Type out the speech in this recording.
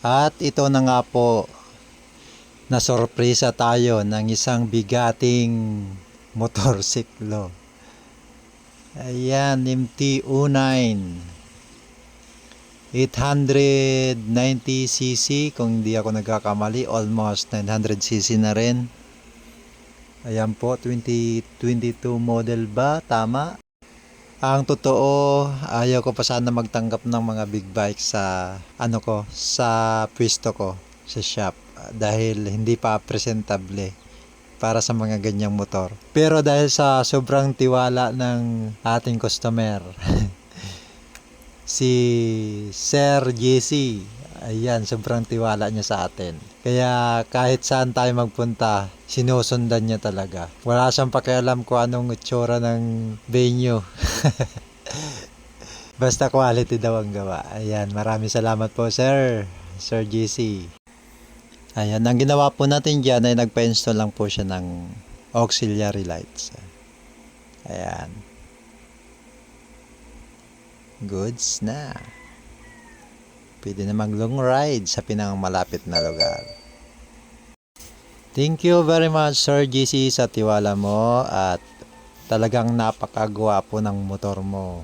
At ito na nga po, nasorpresa tayo ng isang bigating motorsiklo. Ayan, MT-09 890cc kung hindi ako nagkakamali, almost 900cc na rin. Ayan po, 2022 model ba? Tama? Ang totoo, ayaw ko pa sana magtanggap ng mga big bike sa sa pwesto ko sa shop dahil hindi pa presentable para sa mga ganyang motor. Pero dahil sa sobrang tiwala ng ating customer, si Sir JC, ayan, sobrang tiwala niya sa atin. Kaya kahit saan tayo magpunta, sinusundan niya talaga. Wala siyang pakialam kung anong itsura ng venue. Basta quality daw ang gawa. Ayan, maraming salamat po Sir JC. Ayan, ang ginawa po natin dyan ay nagpa-install lang po siya ng auxiliary lights. Ayan. Goods na. Pwede na mag long ride sa pinakamalapit na lugar. Thank you very much Sir GC sa tiwala mo at talagang napakagwapo ng motor mo.